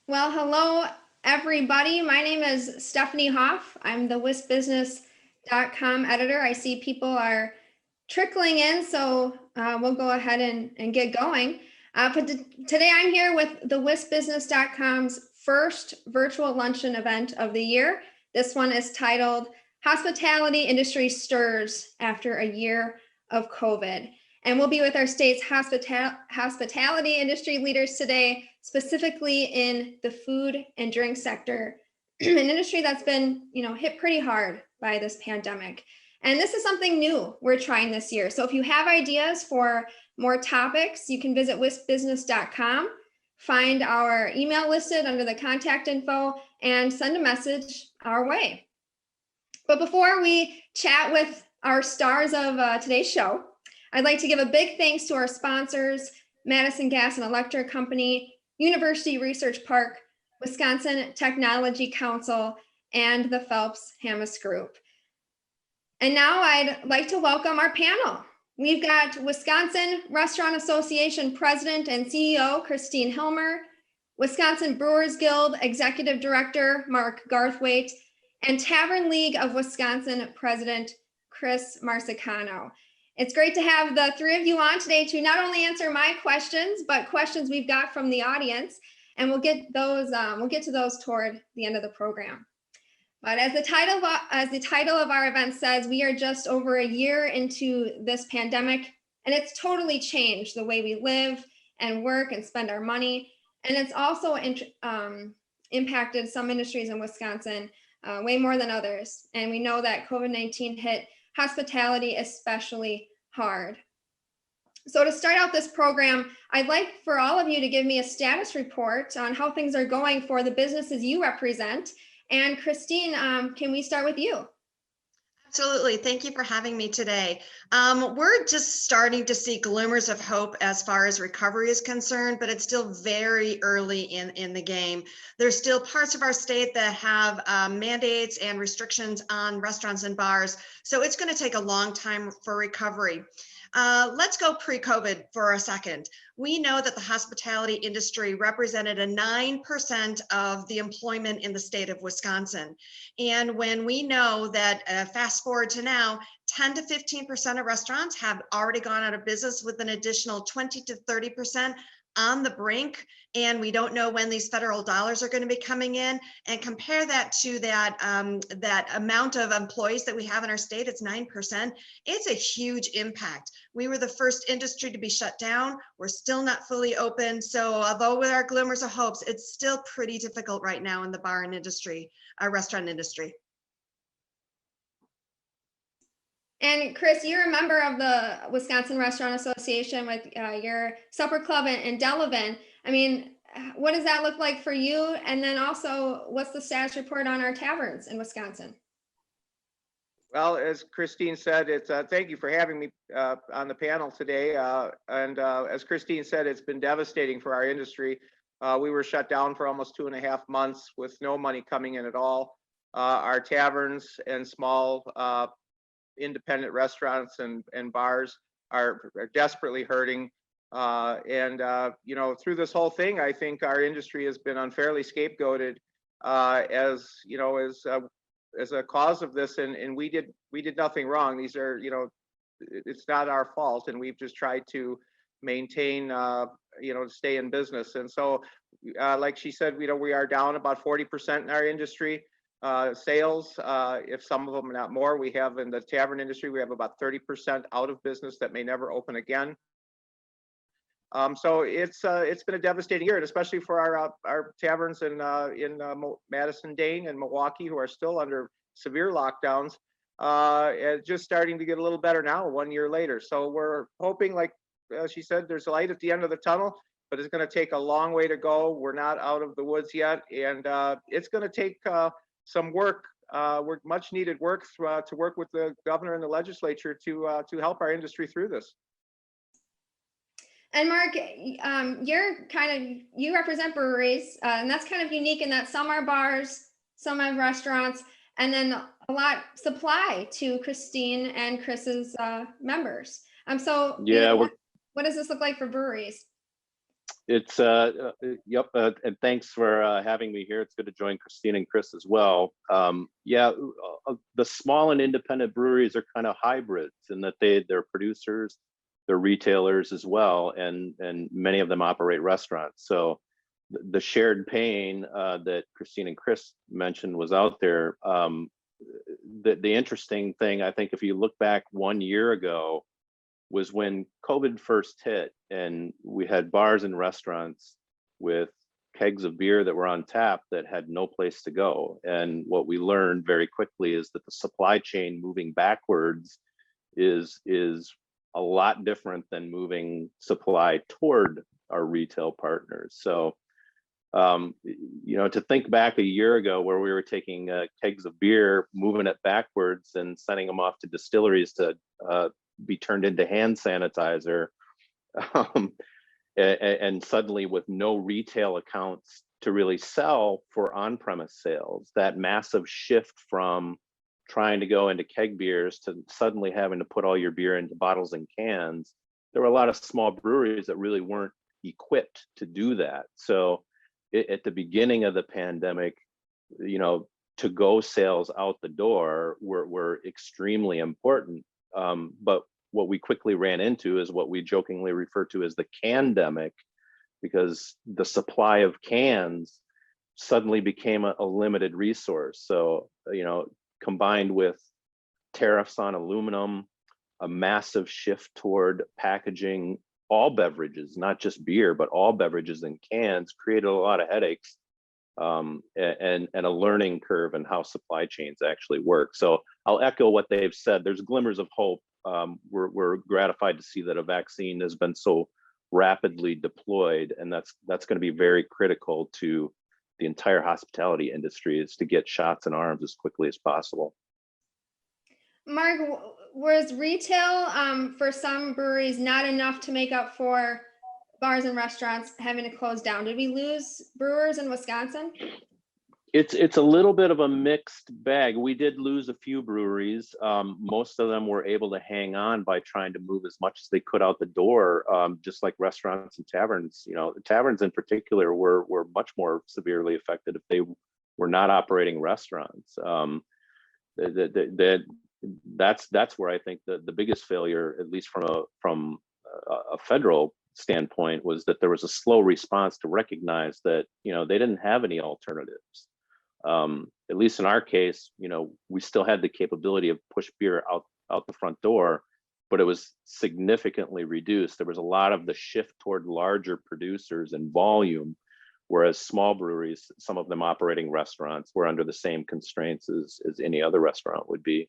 Well, hello, everybody. My name is Stephanie Hoff. I'm the whiskbusiness.com editor. I see people are trickling in, so we'll go ahead and get going. Today I'm here with the whiskbusiness.com's first virtual luncheon event of the year. This one is titled Hospitality Industry Stirs After a Year of COVID. And we'll be with our state's hospitality industry leaders today, specifically in the food and drink sector, an industry that's been, hit pretty hard by this pandemic. And this is something new we're trying this year. So if you have ideas for more topics, you can visit whiskbusiness.com, find our email listed under the contact info, and send a message our way. But before we chat with our stars of today's show, I'd like to give a big thanks to our sponsors, Madison Gas and Electric Company, University Research Park, Wisconsin Technology Council, and the Phelps Hamas Group. And now I'd like to welcome our panel. We've got Wisconsin Restaurant Association President and CEO, Kristine Hillmer, Wisconsin Brewers Guild Executive Director, Mark Garthwaite, and Tavern League of Wisconsin President, Chris Marsicano. It's great to have the three of you on today to not only answer my questions, but questions we've got from the audience. And we'll get to those toward the end of the program. But as the title of our event says, we are just over a year into this pandemic, and it's totally changed the way we live and work and spend our money. And it's also impacted some industries in Wisconsin way more than others. And we know that COVID-19 hit hospitality especially hard. So to start out this program, I'd like for all of you to give me a status report on how things are going for the businesses you represent. And Kristine, can we start with you? Absolutely. Thank you for having me today. We're just starting to see glimmers of hope as far as recovery is concerned, but it's still very early in the game. There's still parts of our state that have mandates and restrictions on restaurants and bars, so it's going to take a long time for recovery. Let's go pre-COVID for a second. We know that the hospitality industry represented a 9% of the employment in the state of Wisconsin. And when we know that fast forward to now, 10 to 15% of restaurants have already gone out of business with an additional 20 to 30% on the brink, and we don't know when these federal dollars are going to be coming in, and compare that to that amount of employees that we have in our state, it's 9%. It's a huge impact. We were the first industry to be shut down. We're still not fully open. So although with our glimmers of hopes, it's still pretty difficult right now in the bar and industry, restaurant industry. And Chris, you're a member of the Wisconsin Restaurant Association with your supper club in Delavan. I mean, what does that look like for you? And then also, what's the status report on our taverns in Wisconsin? Well, as Kristine said, it's thank you for having me on the panel today. As Kristine said, it's been devastating for our industry. We were shut down for almost 2.5 months with no money coming in at all. Our taverns and small independent restaurants and bars are desperately hurting. Through this whole thing, I think our industry has been unfairly scapegoated as a cause of this, and we did nothing wrong. These are, it's not our fault, and we've just tried to maintain, stay in business. And so, like she said, we are down about 40% in our industry. Sales, if some of them are not more, we have in the tavern industry, we have about 30% out of business that may never open again. So it's been a devastating year, and especially for our taverns in Madison-Dane and Milwaukee, who are still under severe lockdowns, and just starting to get a little better now, 1 year later. So we're hoping, like she said, there's a light at the end of the tunnel, but it's going to take a long way to go. We're not out of the woods yet, and it's going to take some work, much needed work to work with the governor and the legislature to help our industry through this. And Mark, you represent breweries, and that's kind of unique in that some are bars, some have restaurants, and then a lot supply to Kristine and Chris's members. So yeah, what does this look like for breweries? It's yep, and thanks for having me here. It's good to join Kristine and Chris as well. Yeah, the small and independent breweries are kind of hybrids in that they're producers, they're retailers as well, and many of them operate restaurants. So the shared pain that Kristine and Chris mentioned was out there. The interesting thing, I think, if you look back 1 year ago, was when COVID first hit and we had bars and restaurants with kegs of beer that were on tap that had no place to go. And what we learned very quickly is that the supply chain moving backwards is a lot different than moving supply toward our retail partners. So, you know, to think back a year ago where we were taking kegs of beer, moving it backwards and sending them off to distilleries to be turned into hand sanitizer, and suddenly with no retail accounts to really sell for on-premise sales, that massive shift from trying to go into keg beers to suddenly having to put all your beer into bottles and cans, there were a lot of small breweries that really weren't equipped to do that. So at the beginning of the pandemic, you know, to-go sales out the door were extremely important. But what we quickly ran into is what we jokingly refer to as the candemic, because the supply of cans suddenly became a limited resource. So, you know, combined with tariffs on aluminum, a massive shift toward packaging all beverages, not just beer, but all beverages in cans, created a lot of headaches, and a learning curve in how supply chains actually work. So I'll echo what they've said. There's glimmers of hope. We're gratified to see that a vaccine has been so rapidly deployed, and that's going to be very critical to the entire hospitality industry, is to get shots in arms as quickly as possible. Mark, was retail for some breweries not enough to make up for bars and restaurants having to close down? Did we lose brewers in Wisconsin? It's a little bit of a mixed bag. We did lose a few breweries. Most of them were able to hang on by trying to move as much as they could out the door, just like restaurants and taverns. You know, taverns in particular were much more severely affected if they were not operating restaurants. That's where I think the biggest failure, at least from a federal standpoint, was that there was a slow response to recognize that, you know, they didn't have any alternatives. At least in our case, you know, we still had the capability of push beer out the front door, but it was significantly reduced. There was a lot of the shift toward larger producers and volume, whereas small breweries, some of them operating restaurants, were under the same constraints as any other restaurant would be.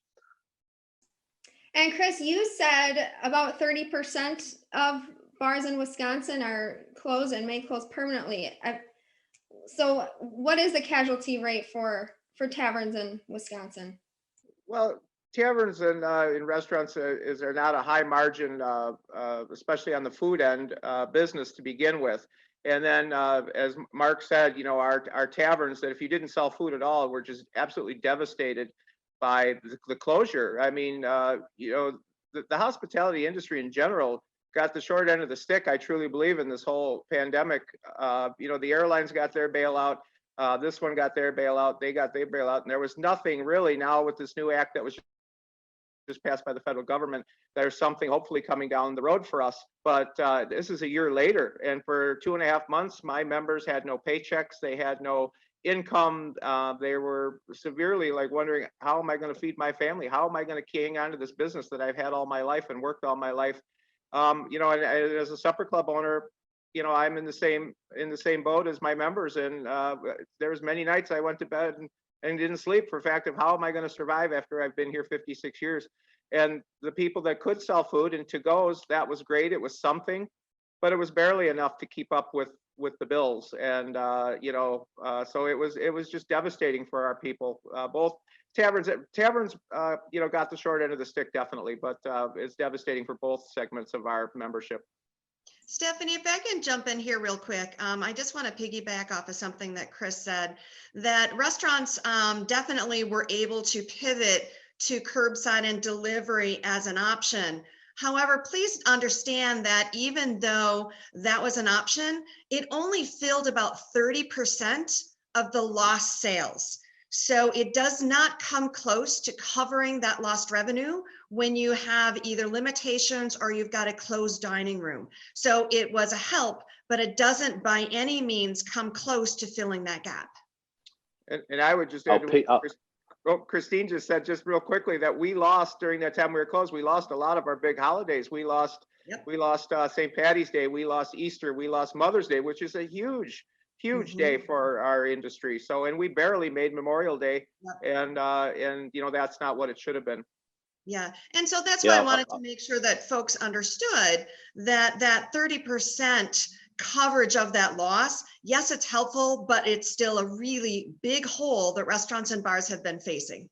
And Chris, you said about 30% of bars in Wisconsin are closed and may close permanently. So what is the casualty rate for taverns in Wisconsin? Well, taverns and in restaurants are not a high margin, especially on the food end, business to begin with. And then, as Mark said, you know, our taverns, that if you didn't sell food at all, were just absolutely devastated by the closure. I mean, you know, the hospitality industry in general got the short end of the stick. I truly believe in this whole pandemic. You know, the airlines got their bailout. This one got their bailout. They got their bailout, and there was nothing really. Now with this new act that was just passed by the federal government, there's something hopefully coming down the road for us. But this is a year later, and for 2.5 months, my members had no paychecks. They had no income. They were severely like wondering, how am I going to feed my family? How am I going to hang on to this business that I've had all my life and worked all my life? You know, and as a supper club owner, you know, I'm in the same boat as my members. And there was many nights I went to bed and didn't sleep for the fact of how am I going to survive after I've been here 56 years? And the people that could sell food and to-goes, that was great. It was something, but it was barely enough to keep up with the bills. And you know, so it was just devastating for our people. Both taverns, you know, got the short end of the stick definitely, but it's devastating for both segments of our membership. Stephanie, if I can jump in here real quick, I just want to piggyback off of something that Chris said, that restaurants definitely were able to pivot to curbside and delivery as an option. However, please understand that even though that was an option, it only filled about 30% of the lost sales. So it does not come close to covering that lost revenue when you have either limitations or you've got a closed dining room. So it was a help, but it doesn't by any means come close to filling that gap. And I would just add to what Kristine just said, just real quickly, that we lost during that time we were closed. We lost a lot of our big holidays. We lost St. Patty's Day, we lost Easter, we lost Mother's Day, which is a huge day for our industry. So, and we barely made Memorial Day, and you know, that's not what it should have been. Yeah, and so that's why I wanted to make sure that folks understood that that 30% coverage of that loss, yes, it's helpful, but it's still a really big hole that restaurants and bars have been facing.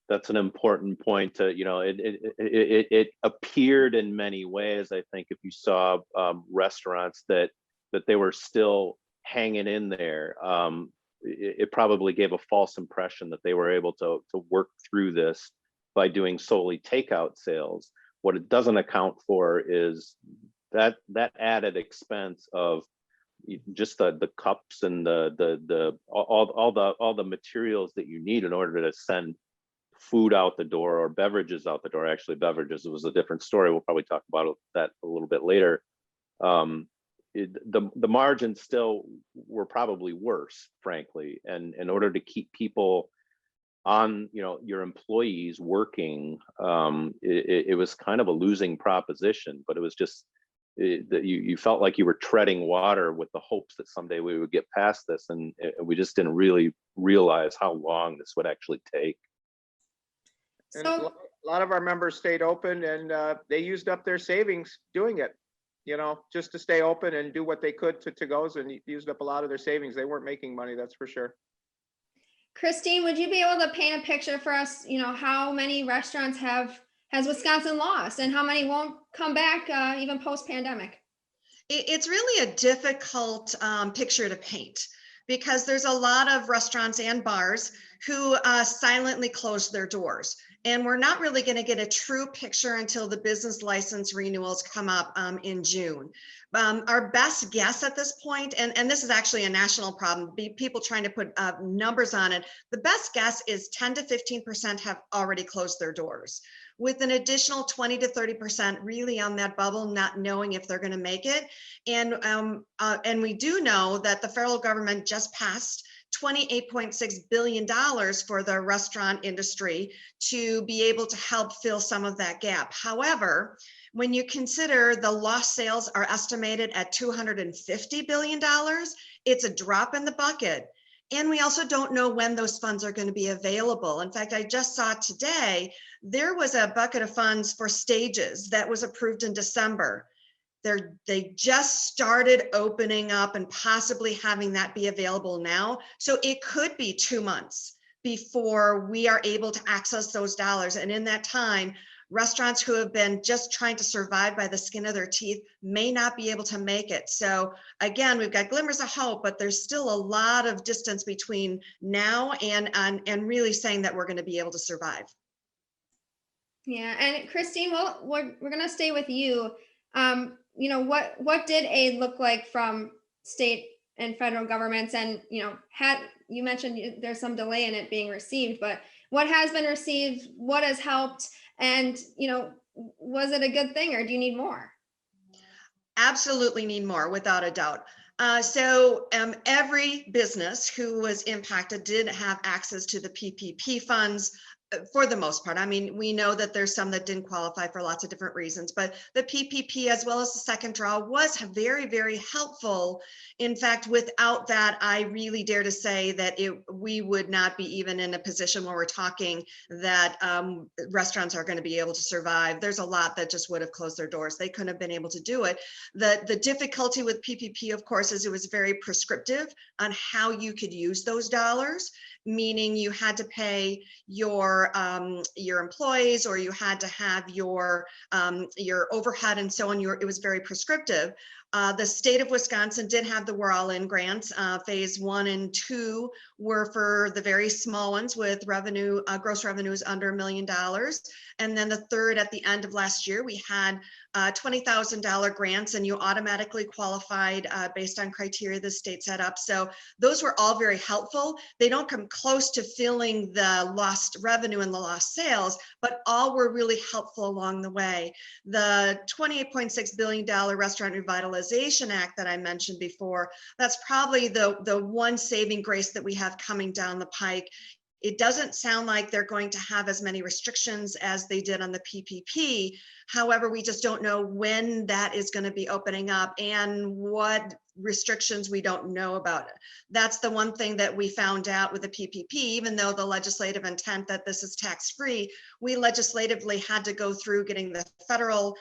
That's an important point. To, you know, it appeared in many ways. I think if you saw restaurants that they were still hanging in there, it probably gave a false impression that they were able to work through this by doing solely takeout sales. What it doesn't account for is that added expense of just the cups and all the materials that you need in order to send food out the door or beverages out the door. Actually, beverages was a different story. We'll probably talk about that a little bit later. The margins still were probably worse, frankly, and in order to keep people on, you know, your employees working, it was kind of a losing proposition. But it was just that you felt like you were treading water with the hopes that someday we would get past this, and we just didn't really realize how long this would actually take. And a lot of our members stayed open, and they used up their savings doing it, you know, just to stay open and do what they could to goes, and used up a lot of their savings. They weren't making money, that's for sure. Kristine, would you be able to paint a picture for us, you know, how many restaurants has Wisconsin lost and how many won't come back even post-pandemic? It's really a difficult picture to paint, because there's a lot of restaurants and bars who silently closed their doors. And we're not really going to get a true picture until the business license renewals come up in June. Our best guess at this point, and this is actually a national problem, people trying to put numbers on it, the best guess is 10 to 15% have already closed their doors, with an additional 20 to 30% really on that bubble, not knowing if they're going to make it. And we do know that the federal government just passed $28.6 billion for the restaurant industry to be able to help fill some of that gap. However, when you consider the lost sales are estimated at $250 billion, it's a drop in the bucket. And we also don't know when those funds are going to be available. In fact, I just saw today, there was a bucket of funds for stages that was approved in December. They just started opening up and possibly having that be available now. So it could be 2 months before we are able to access those dollars. And in that time, restaurants who have been just trying to survive by the skin of their teeth may not be able to make it. So again, we've got glimmers of hope, but there's still a lot of distance between now and really saying that we're going to be able to survive. Yeah, and Kristine, well, we're going to stay with you. You know, what did aid look like from state and federal governments? And, you know, you mentioned there's some delay in it being received, but what has been received, what has helped, and, you know, was it a good thing, or do you need more? Absolutely need more, without a doubt. So every business who was impacted did have access to the PPP funds. For the most part. I mean, we know that there's some that didn't qualify for lots of different reasons, but the PPP as well as the second draw was very, very helpful. In fact, without that, I really dare to say that we would not be even in a position where we're talking that restaurants are going to be able to survive. There's a lot that just would have closed their doors. They couldn't have been able to do it. The difficulty with PPP, of course, is it was very prescriptive on how you could use those dollars, meaning you had to pay your employees, or you had to have your overhead and so on. It was very prescriptive. The state of Wisconsin did have the We're All In grants. Phase 1 and 2 were for the very small ones with revenue, gross revenues under $1 million. And then the third at the end of last year, we had $20,000 grants, and you automatically qualified based on criteria the state set up. So those were all very helpful. They don't come close to filling the lost revenue and the lost sales, but all were really helpful along the way. The $28.6 billion Restaurant Revitalization Act that I mentioned before, that's probably the one saving grace that we have coming down the pike. It doesn't sound like they're going to have as many restrictions as they did on the PPP. However, we just don't know when that is going to be opening up and what restrictions we don't know about it. That's the one thing that we found out with the PPP, even though the legislative intent that this is tax-free, we legislatively had to go through getting the federal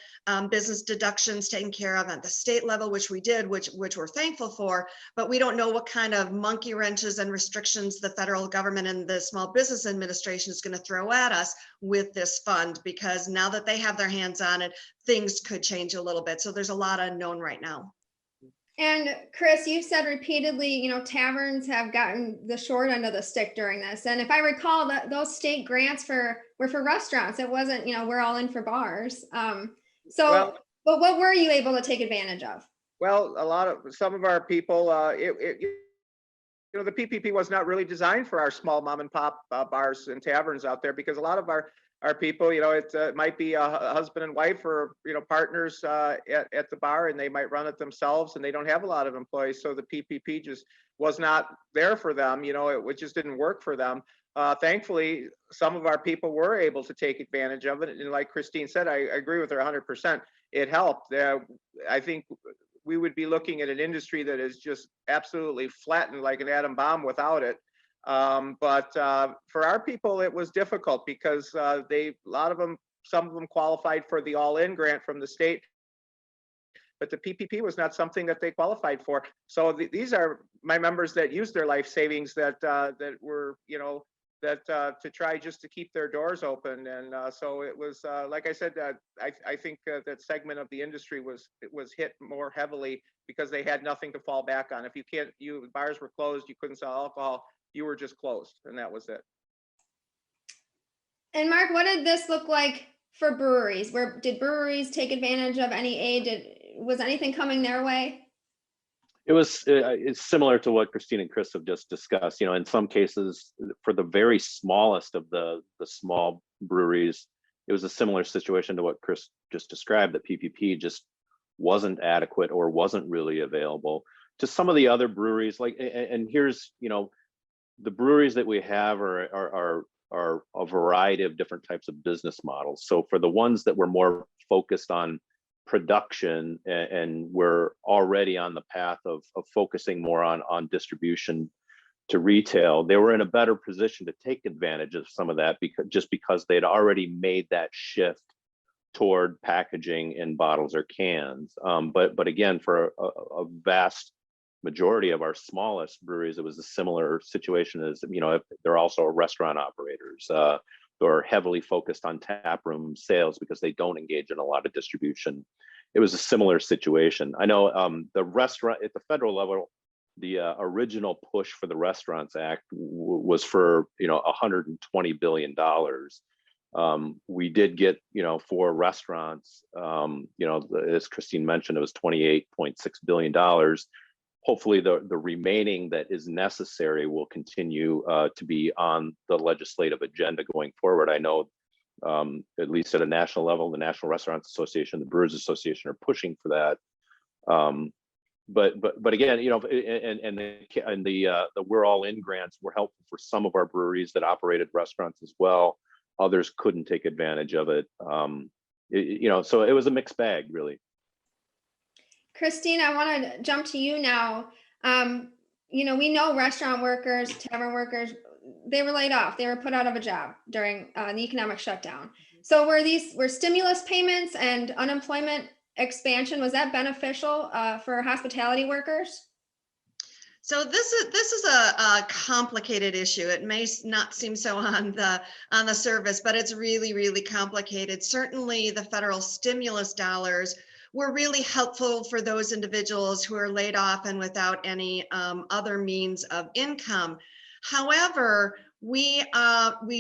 business deductions taken care of at the state level, which we did, which we're thankful for, but we don't know what kind of monkey wrenches and restrictions the federal government and the Small Business Administration is going to throw at us with this fund, because now that they have their hands on it, things could change a little bit. So there's a lot unknown right now. And Chris, you've said repeatedly, taverns have gotten the short end of the stick during this. And if I recall, that those state grants were for restaurants. It wasn't, we're all in for bars. But what were you able to take advantage of? Well, some of our people, the PPP was not really designed for our small mom and pop bars and taverns out there, because a lot of our people, it might be a husband and wife or, partners at the bar, and they might run it themselves, and they don't have a lot of employees. So the PPP just was not there for them. It just didn't work for them. Thankfully, some of our people were able to take advantage of it. And like Kristine said, I agree with her 100%. It helped. I think we would be looking at an industry that is just absolutely flattened like an atom bomb without it. But for our people, it was difficult because some of them qualified for the all-in grant from the state, but the PPP was not something that they qualified for. So these are my members that used their life savings that were, to try just to keep their doors open. And so it was, like I said, I think that segment of the industry was hit more heavily because they had nothing to fall back on. If bars were closed, you couldn't sell alcohol, you were just closed, and that was it. And Mark, what did this look like for breweries? Did breweries take advantage of any aid? Was anything coming their way? It's similar to what Kristine and Chris have just discussed. In some cases, for the very smallest of the small breweries, it was a similar situation to what Chris just described, that PPP just wasn't adequate or wasn't really available. To some of the other breweries, and here's, the breweries that we have are a variety of different types of business models. So for the ones that were more focused on production and we're already on the path of focusing more on distribution to retail, they were in a better position to take advantage of some of that because they'd already made that shift toward packaging in bottles or cans. But again, for a vast majority of our smallest breweries, it was a similar situation as, if they're also restaurant operators or heavily focused on tap room sales because they don't engage in a lot of distribution. It was a similar situation. I know the restaurant at the federal level, the original push for the Restaurants Act was for $120 billion. We did get for restaurants, as Kristine mentioned, it was $28.6 billion. Hopefully the remaining that is necessary will continue to be on the legislative agenda going forward. I know at least at a national level, the National Restaurants Association, the Brewers Association are pushing for that. But again, and the We're All In grants were helpful for some of our breweries that operated restaurants as well. Others couldn't take advantage of it. So it was a mixed bag, really. Kristine, I want to jump to you now. We know restaurant workers, tavern workers, they were laid off. They were put out of a job during the economic shutdown. So were stimulus payments and unemployment expansion, was that beneficial for hospitality workers? So this is a complicated issue. It may not seem so on the surface, but it's really, really complicated. Certainly the federal stimulus dollars we're really helpful for those individuals who are laid off and without any other means of income. However, we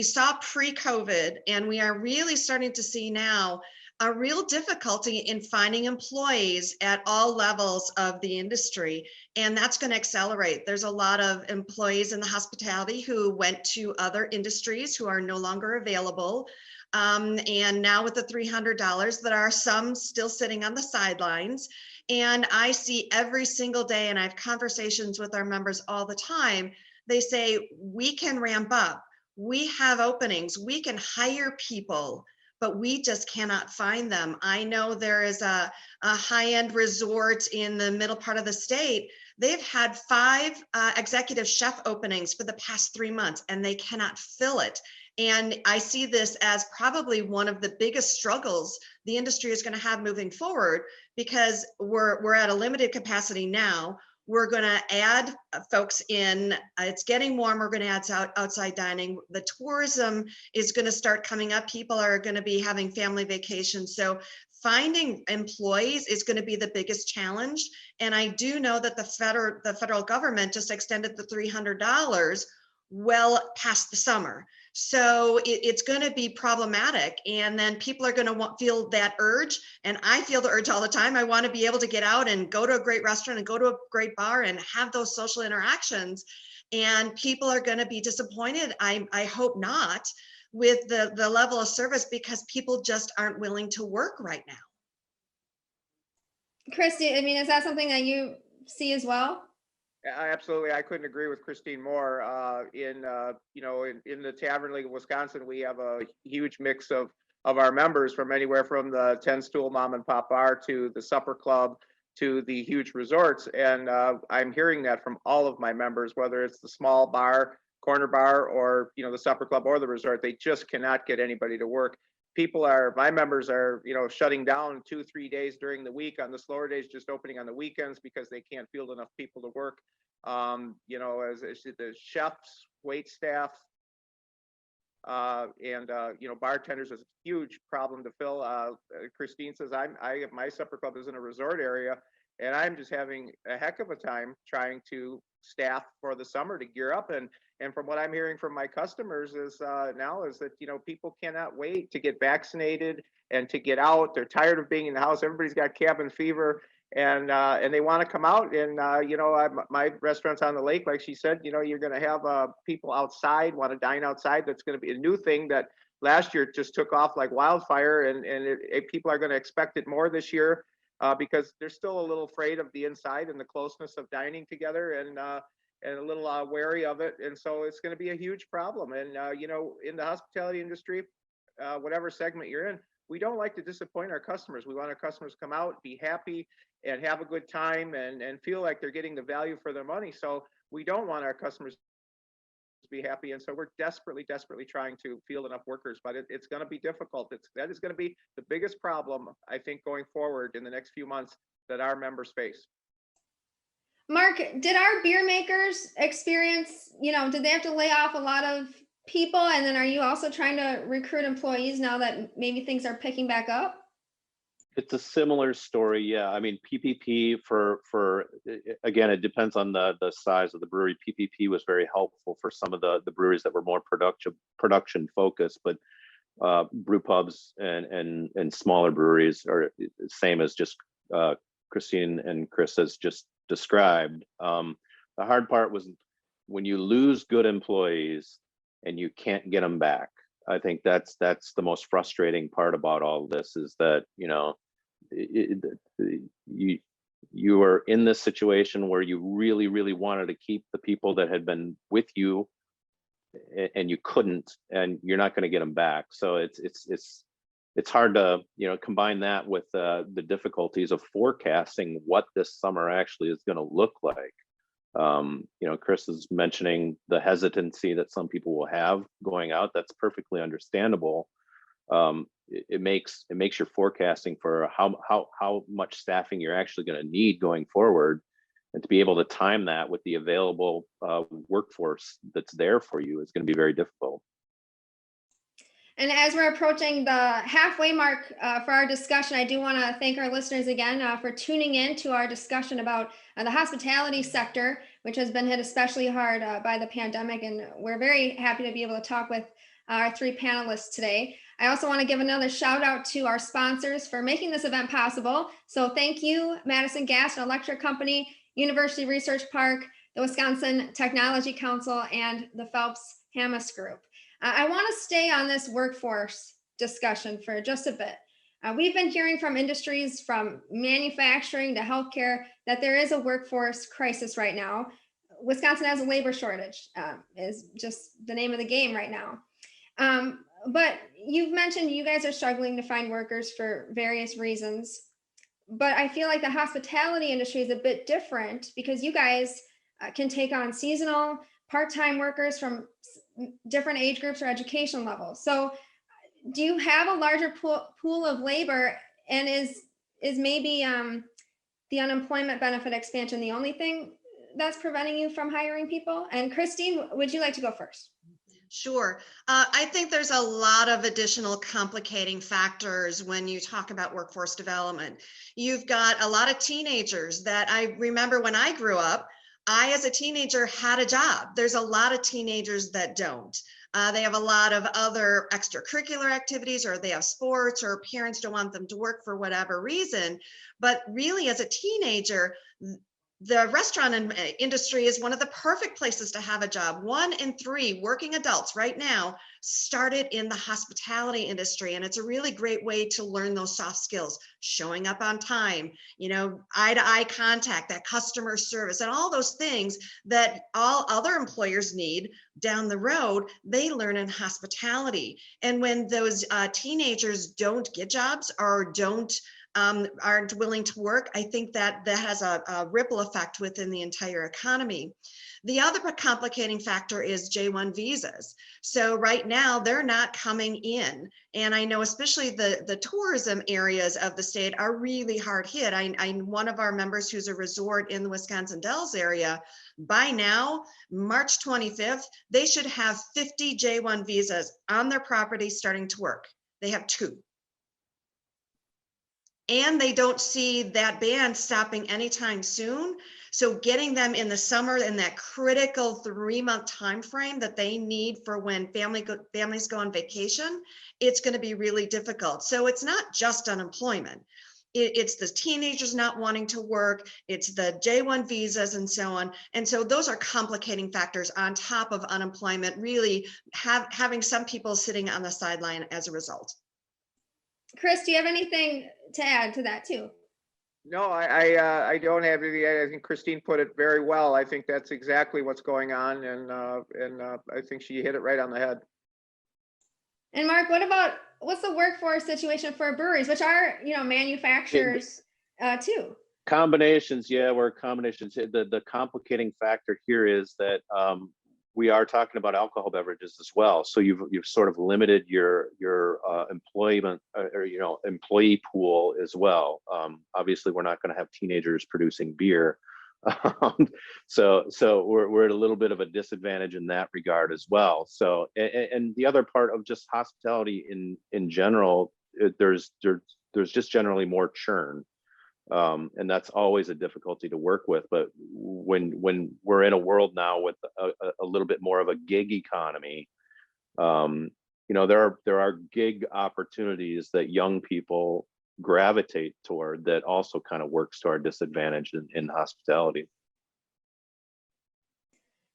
saw pre-COVID, and we are really starting to see now a real difficulty in finding employees at all levels of the industry, and that's going to accelerate. There's a lot of employees in the hospitality who went to other industries who are no longer available. And now with the $300, there are some still sitting on the sidelines. And I see every single day, and I have conversations with our members all the time. They say, we can ramp up, we have openings, we can hire people, but we just cannot find them. I know there is a high-end resort in the middle part of the state. They've had 5 executive chef openings for the past 3 months, and they cannot fill it. And I see this as probably one of the biggest struggles the industry is going to have moving forward, because we're at a limited capacity now. We're going to add folks in. It's getting warm. We're going to add outside dining. The tourism is going to start coming up. People are going to be having family vacations. So finding employees is going to be the biggest challenge. And I do know that the federal government just extended the $300 well past the summer. So it's going to be problematic. And then people are going to feel that urge. And I feel the urge all the time. I want to be able to get out and go to a great restaurant and go to a great bar and have those social interactions. And people are going to be disappointed. I hope not, with the level of service, because people just aren't willing to work right now. Kristine, I mean, is that something that you see as well? Absolutely, I couldn't agree with Kristine more. In the Tavern League of Wisconsin, we have a huge mix of our members, from anywhere from the 10-stool mom and pop bar to the supper club to the huge resorts. And I'm hearing that from all of my members, whether it's the small bar, corner bar, or the supper club or the resort. They just cannot get anybody to work. My members are shutting down 2-3 days during the week, on the slower days just opening on the weekends, because they can't field enough people to work. As the chefs, wait staff, and bartenders is a huge problem to fill. Kristine says my supper club is in a resort area, and I'm just having a heck of a time trying to staff for the summer to gear up. And from what I'm hearing from my customers is that people cannot wait to get vaccinated and to get out. They're tired of being in the house. Everybody's got cabin fever, and they want to come out. And my restaurant's on the lake, like she said. You're going to have people outside want to dine outside. That's going to be a new thing that last year just took off like wildfire, and people are going to expect it more this year. Because they're still a little afraid of the inside and the closeness of dining together, and a little wary of it. And so it's going to be a huge problem. And, in the hospitality industry, whatever segment you're in, we don't like to disappoint our customers. We want our customers to come out, be happy, and have a good time, and feel like they're getting the value for their money. So we don't want our customers to be happy. And so we're desperately trying to field enough workers, but it's going to be difficult. That is going to be the biggest problem, I think, going forward in the next few months that our members face. Mark, did our beer makers experience, did they have to lay off a lot of people? And then are you also trying to recruit employees now that maybe things are picking back up? It's a similar story, yeah. I mean, PPP for again, it depends on the size of the brewery. PPP was very helpful for some of the breweries that were more production focused, but brew pubs and smaller breweries are the same as just Kristine and Chris has just described. The hard part was when you lose good employees and you can't get them back. I think that's the most frustrating part about all this, is that you are in this situation where you really wanted to keep the people that had been with you, and you couldn't, and you're not going to get them back. So it's hard to combine that with the difficulties of forecasting what this summer actually is going to look like. Chris is mentioning the hesitancy that some people will have going out. That's perfectly understandable. It makes your forecasting for how much staffing you're actually going to need going forward, and to be able to time that with the available workforce that's there for you is going to be very difficult. And as we're approaching the halfway mark for our discussion, I do want to thank our listeners again for tuning in to our discussion about the hospitality sector, which has been hit especially hard by the pandemic. And we're very happy to be able to talk with our three panelists today. I also want to give another shout out to our sponsors for making this event possible. So thank you, Madison Gas and Electric Company, University Research Park, the Wisconsin Technology Council, and the Phelps Hamas Group. I want to stay on this workforce discussion for just a bit. We've been hearing from industries from manufacturing to healthcare that there is a workforce crisis right now. Wisconsin has a labor shortage, is just the name of the game right now. But you've mentioned you guys are struggling to find workers for various reasons. But I feel like the hospitality industry is a bit different because you guys can take on seasonal, part-time workers from different age groups or education levels. So do you have a larger pool of labor, and is maybe the unemployment benefit expansion the only thing that's preventing you from hiring people? And Kristine, would you like to go first? Sure. I think there's a lot of additional complicating factors when you talk about workforce development. You've got a lot of teenagers that I remember when I grew up, I, as a teenager, had a job. There's a lot of teenagers that don't. They have a lot of other extracurricular activities, or they have sports, or parents don't want them to work for whatever reason. But really, as a teenager, the restaurant industry is one of the perfect places to have a job. 1 in 3 working adults right now started in the hospitality industry. And it's a really great way to learn those soft skills, showing up on time, eye-to-eye contact, that customer service, and all those things that all other employers need down the road, they learn in hospitality. And when those teenagers don't get jobs or aren't willing to work, I think that has a ripple effect within the entire economy. The other complicating factor is J-1 visas. So right now they're not coming in. And I know especially the tourism areas of the state are really hard hit. One of our members who's a resort in the Wisconsin Dells area, by now, March 25th, they should have 50 J-1 visas on their property starting to work. They have 2. And they don't see that ban stopping anytime soon. So getting them in the summer in that critical 3-month time frame that they need for when families go on vacation, it's going to be really difficult. So it's not just unemployment. It's the teenagers not wanting to work, it's the J-1 visas and so on. And so those are complicating factors on top of unemployment, really having some people sitting on the sideline as a result. Chris, do you have anything to add to that too? No, I don't have anything. I think Kristine put it very well. I think that's exactly what's going on, and I think she hit it right on the head. And Mark, what's the workforce situation for breweries, which are manufacturers too? Combinations, yeah, we're combinations. The complicating factor here is that we are talking about alcohol beverages as well. So you've sort of limited your employment or employee pool as well. Obviously, we're not going to have teenagers producing beer, so we're at a little bit of a disadvantage in that regard as well. So and the other part of just hospitality in general, there's just generally more churn. And that's always a difficulty to work with. But when we're in a world now with a little bit more of a gig economy, there are gig opportunities that young people gravitate toward that also kind of works to our disadvantage in hospitality.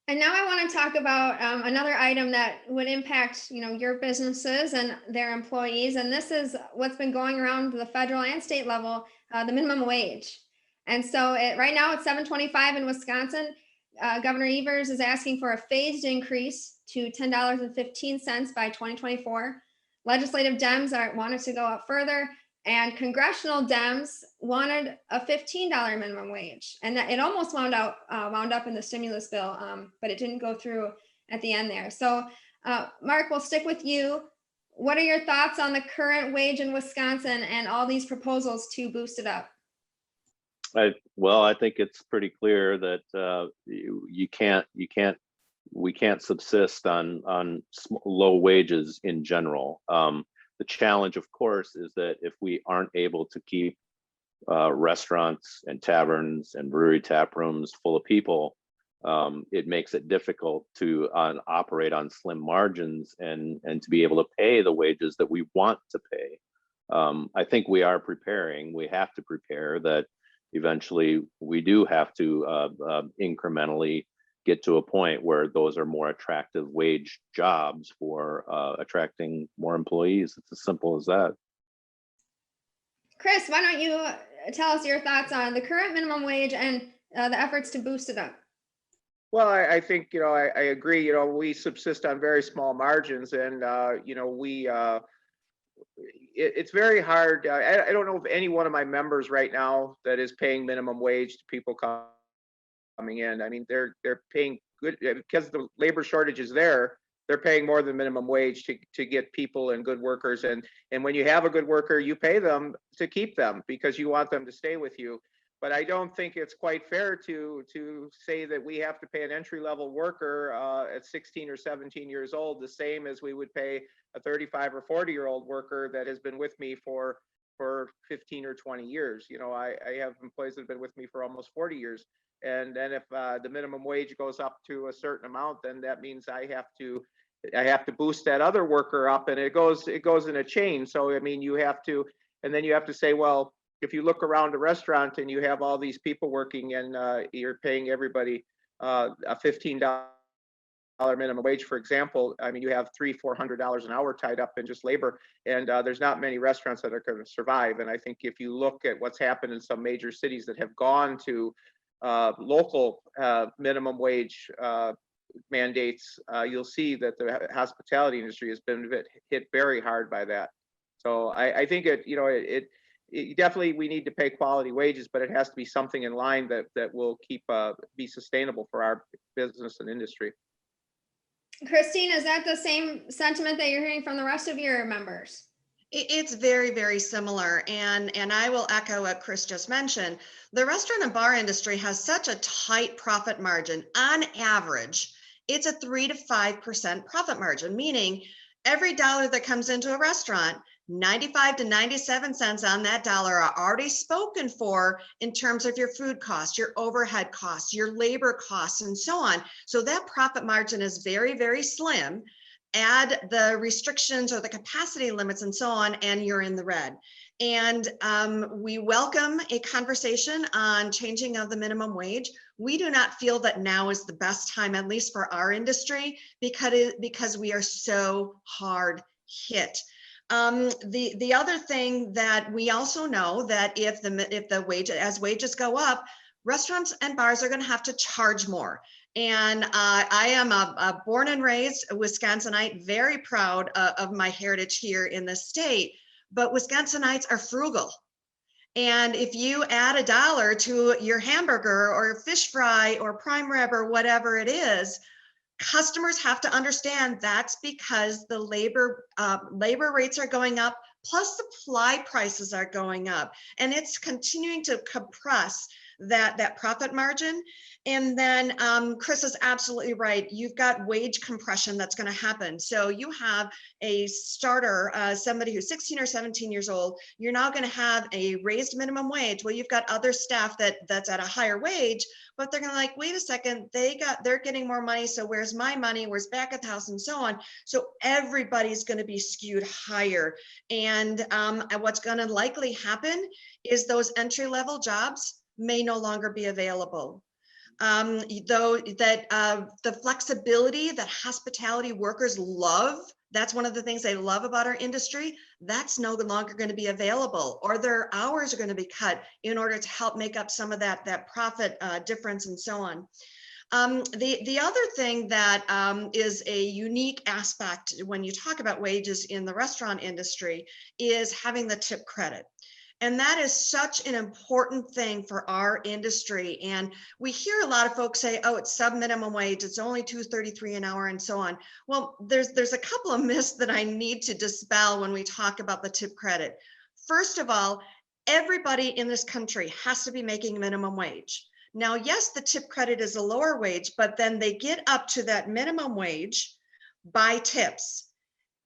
And now I want to talk about another item that would impact, your businesses and their employees. And this is what's been going around the federal and state level, the minimum wage. And so right now it's $7.25 in Wisconsin. Governor Evers is asking for a phased increase to $10.15 by 2024. Legislative Dems wanted to go up further, and congressional Dems wanted a $15 minimum wage, and that it almost wound up in the stimulus bill, but it didn't go through at the end there. So, Mark, we'll stick with you. What are your thoughts on the current wage in Wisconsin and all these proposals to boost it up? I think it's pretty clear that you can't we can't subsist on low wages in general. The challenge, of course, is that if we aren't able to keep restaurants and taverns and brewery tap rooms full of people, it makes it difficult to operate on slim margins and to be able to pay the wages that we want to pay. I think we are preparing. We have to prepare that eventually we do have to incrementally get to a point where those are more attractive wage jobs for attracting more employees. It's as simple as that. Chris, why don't you tell us your thoughts on the current minimum wage and the efforts to boost it up? Well, I think, I agree, we subsist on very small margins, and, it's very hard. I don't know of any one of my members right now that is paying minimum wage to people coming in. I mean, they're paying good because the labor shortage is there. They're paying more than minimum wage to get people and good workers. And when you have a good worker, you pay them to keep them because you want them to stay with you. But I don't think it's quite fair to say that we have to pay an entry-level worker at 16 or 17 years old the same as we would pay a 35 or 40-year-old worker that has been with me for 15 or 20 years. I have employees that have been with me for almost 40 years. And then if the minimum wage goes up to a certain amount, then that means I have to boost that other worker up, and it goes in a chain. So I mean, you have to, and then you have to say, well, if you look around a restaurant and you have all these people working and you're paying everybody a $15 minimum wage, for example, I mean, you have $300-400 an hour tied up in just labor, and there's not many restaurants that are going to survive. And I think if you look at what's happened in some major cities that have gone to local minimum wage mandates, you'll see that the hospitality industry has been hit very hard by that. So I think definitely we need to pay quality wages, but it has to be something in line that will be sustainable for our business and industry. Kristine, is that the same sentiment that you're hearing from the rest of your members? It's very, very similar. And I will echo what Chris just mentioned. The restaurant and bar industry has such a tight profit margin. On average, it's a 3 to 5% profit margin, meaning every dollar that comes into a restaurant, 95 to 97 cents on that dollar are already spoken for in terms of your food costs, your overhead costs, your labor costs, and so on. So that profit margin is very, very slim. Add the restrictions or the capacity limits and so on, and you're in the red. And we welcome a conversation on changing of the minimum wage. We do not feel that now is the best time, at least for our industry, because we are so hard hit. The other thing that we also know that if the wages go up, restaurants and bars are going to have to charge more. And I am a born and raised Wisconsinite, very proud of my heritage here in the state, but Wisconsinites are frugal. And if you add $1 to your hamburger or fish fry or prime rib or whatever it is, customers have to understand that's because the labor rates are going up, plus supply prices are going up, and it's continuing to compress that profit margin. And then Chris is absolutely right. You've got wage compression that's going to happen. So you have a starter, somebody who's 16 or 17 years old, you're now going to have a raised minimum wage. Well, you've got other staff that's at a higher wage, but they're going to like, wait a second, they're getting more money. So where's my money? Where's back at the house and so on? So everybody's going to be skewed higher. And what's going to likely happen is those entry-level jobs may no longer be available. The flexibility that hospitality workers love, that's one of the things they love about our industry, that's no longer going to be available, or their hours are going to be cut in order to help make up some of that profit difference and so on. The other thing that is a unique aspect when you talk about wages in the restaurant industry is having the tip credit. And that is such an important thing for our industry. And we hear a lot of folks say, oh, it's sub minimum wage, it's only $2.33 an hour and so on. Well, there's a couple of myths that I need to dispel when we talk about the tip credit. First of all, everybody in this country has to be making minimum wage. Now, yes, the tip credit is a lower wage, but then they get up to that minimum wage by tips.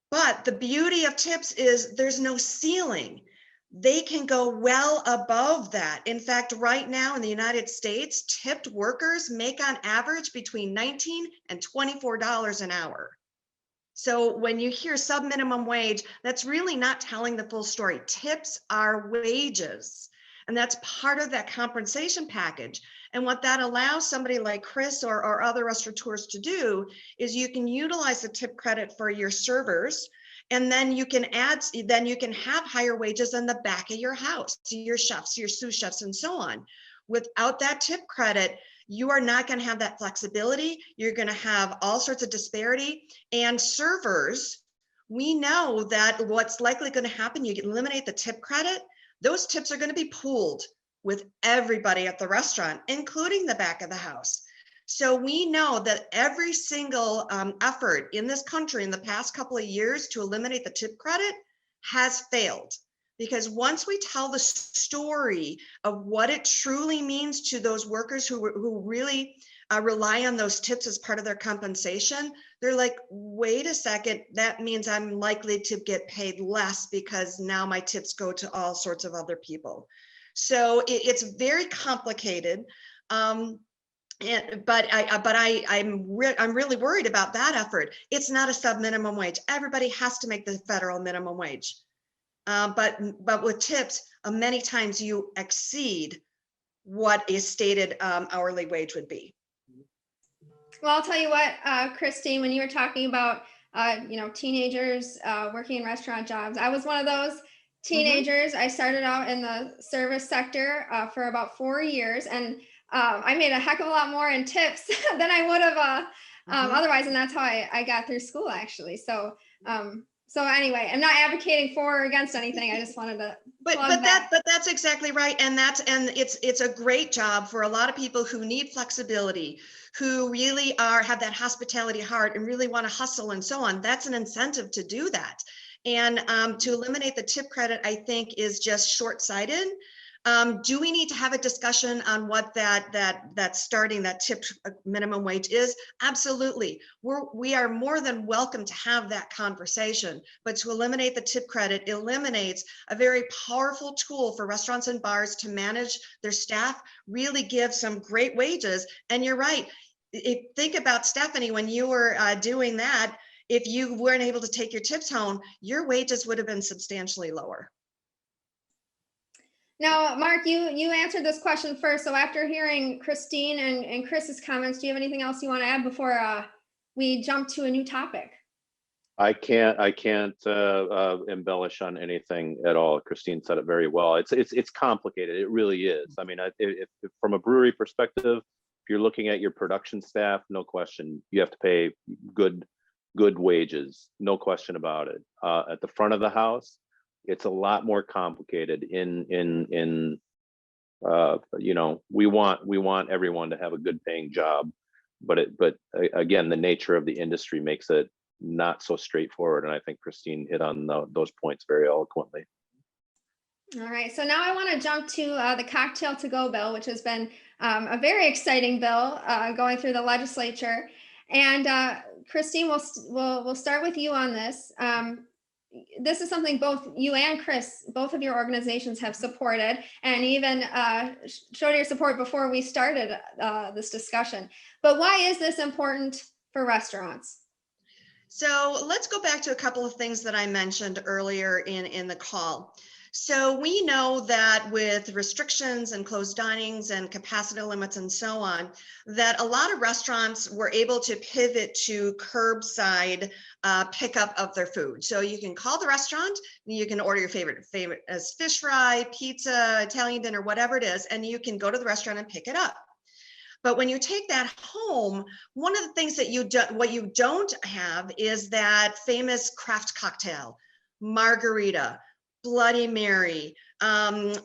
But the beauty of tips is there's no ceiling. They can go well above that. In fact, right now in the United States, tipped workers make on average between $19 and $24 an hour. So when you hear sub-minimum wage, that's really not telling the full story. Tips are wages, and that's part of that compensation package. And what that allows somebody like Chris or other restaurateurs to do is you can utilize the tip credit for your servers, and then you can have higher wages in the back of your house, to your chefs, your sous chefs, and so on. Without that tip credit, you are not going to have that flexibility. You're going to have all sorts of disparity. And servers, we know that what's likely going to happen, you eliminate the tip credit, those tips are going to be pooled with everybody at the restaurant, including the back of the house. So we know that every single effort in this country in the past couple of years to eliminate the tip credit has failed. Because once we tell the story of what it truly means to those workers who really rely on those tips as part of their compensation, they're like, wait a second, that means I'm likely to get paid less because now my tips go to all sorts of other people. So it's very complicated. But I'm really worried about that effort. It's not a sub minimum wage. Everybody has to make the federal minimum wage. But with tips, many times you exceed what a stated hourly wage would be. Well, I'll tell you what, Kristine, when you were talking about, teenagers working in restaurant jobs, I was one of those teenagers. I started out in the service sector for about 4 years, and I made a heck of a lot more in tips than I would have otherwise, and that's how I got through school, actually. So anyway, I'm not advocating for or against anything. I just wanted to. But that's exactly right, and it's a great job for a lot of people who need flexibility, who really have that hospitality heart and really want to hustle and so on. That's an incentive to do that, and to eliminate the tip credit, I think, is just short-sighted. Do we need to have a discussion on what that starting that tip minimum wage is? Absolutely. We are more than welcome to have that conversation, but to eliminate the tip credit eliminates a very powerful tool for restaurants and bars to manage their staff, really give some great wages. And you're right. Think about, Stephanie, when you were doing that, if you weren't able to take your tips home, your wages would have been substantially lower. Now, Mark, you answered this question first. So after hearing Kristine and Chris's comments, do you have anything else you want to add before we jump to a new topic? I can't embellish on anything at all. Kristine said it very well. It's complicated. It really is. I mean, if from a brewery perspective, if you're looking at your production staff, no question, you have to pay good wages, no question about it. At the front of the house, it's a lot more complicated. We want everyone to have a good paying job, but again, the nature of the industry makes it not so straightforward. And I think Kristine hit on those points very eloquently. All right, so now I want to jump to the cocktail to go bill, which has been a very exciting bill going through the legislature. And Kristine, we'll start with you on this. This is something both you and Chris, both of your organizations have supported, and even showed your support before we started this discussion. But why is this important for restaurants? So let's go back to a couple of things that I mentioned earlier in the call. So we know that with restrictions and closed dinings and capacity limits and so on, that a lot of restaurants were able to pivot to curbside pickup of their food. So you can call the restaurant, you can order your favorite as fish fry, pizza, Italian dinner, whatever it is, and you can go to the restaurant and pick it up. But when you take that home, one of the things that you don't have is that famous craft cocktail, margarita, Bloody Mary,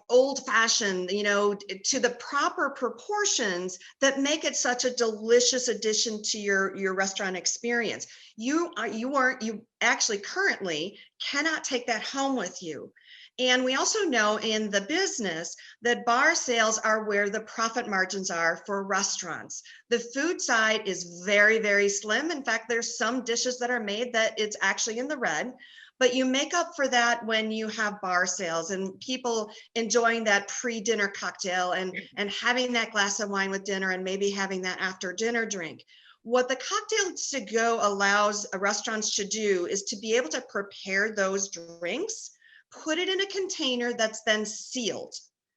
old fashioned, to the proper proportions that make it such a delicious addition to your restaurant experience. You actually currently cannot take that home with you. And we also know in the business that bar sales are where the profit margins are for restaurants. The food side is very, very slim. In fact, there's some dishes that are made that it's actually in the red. But you make up for that when you have bar sales and people enjoying that pre-dinner cocktail and having that glass of wine with dinner and maybe having that after dinner drink. What the cocktails to go allows restaurants to do is to be able to prepare those drinks, put it in a container that's then sealed.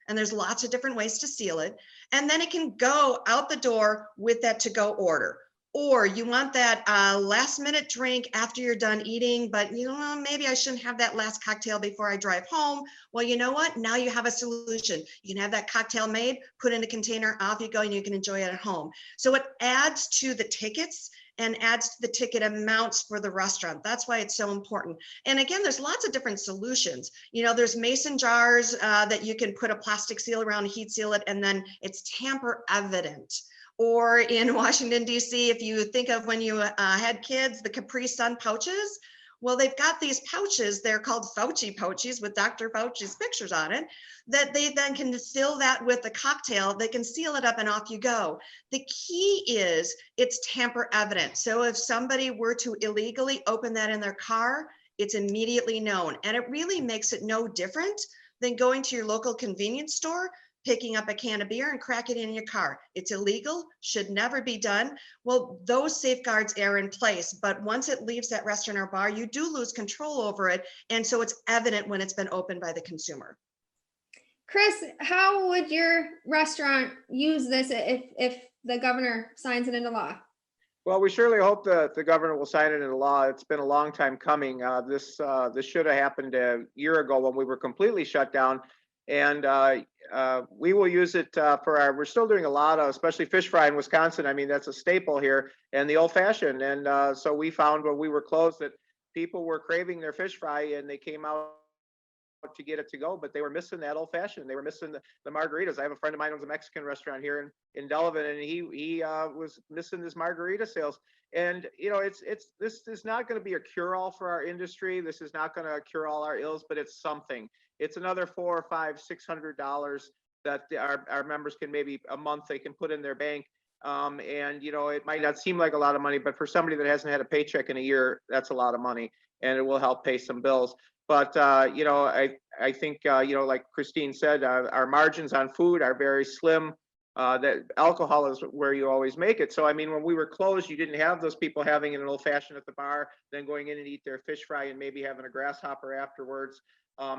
And there's lots of different ways to seal it. And then it can go out the door with that to-go order. Or you want that last minute drink after you're done eating, but you know, maybe I shouldn't have that last cocktail before I drive home. Well, you know what? Now you have a solution. You can have that cocktail made, put in a container, off you go, and you can enjoy it at home. So it adds to the tickets and adds to the ticket amounts for the restaurant. That's why it's so important. And again, there's lots of different solutions. You know, there's mason jars that you can put a plastic seal around, heat seal it, and then it's tamper evident. Or in Washington, D.C., if you think of when you had kids, the Capri Sun pouches, well, they've got these pouches, they're called Fauci pouches with Dr. Fauci's pictures on it, that they then can seal that with the cocktail, they can seal it up and off you go. The key is it's tamper evident. So if somebody were to illegally open that in their car, it's immediately known. And it really makes it no different than going to your local convenience store, picking up a can of beer and crack it in your car. It's illegal, should never be done. Well, those safeguards are in place, but once it leaves that restaurant or bar, you do lose control over it. And so it's evident when it's been opened by the consumer. Chris, how would your restaurant use this if the governor signs it into law? Well, we surely hope that the governor will sign it into law. It's been a long time coming. This should have happened a year ago when we were completely shut down. And we will use it we're still doing a lot of, especially fish fry in Wisconsin. I mean, that's a staple here, and the old fashioned. And so we found when we were closed that people were craving their fish fry and they came out to get it to go, but they were missing that old fashioned. They were missing the margaritas. I have a friend of mine who owns a Mexican restaurant here in Delavan, and he was missing his margarita sales. And you know, this is not going to be a cure-all for our industry. This is not going to cure all our ills, but it's something. It's another $400 or $600 that our members can maybe a month they can put in their bank. And you know, it might not seem like a lot of money, but for somebody that hasn't had a paycheck in a year, that's a lot of money, and it will help pay some bills. But you know, I think you know, like Kristine said, our margins on food are very slim. That alcohol is where you always make it. So I mean, when we were closed, you didn't have those people having an old fashioned at the bar, then going in and eat their fish fry and maybe having a grasshopper afterwards.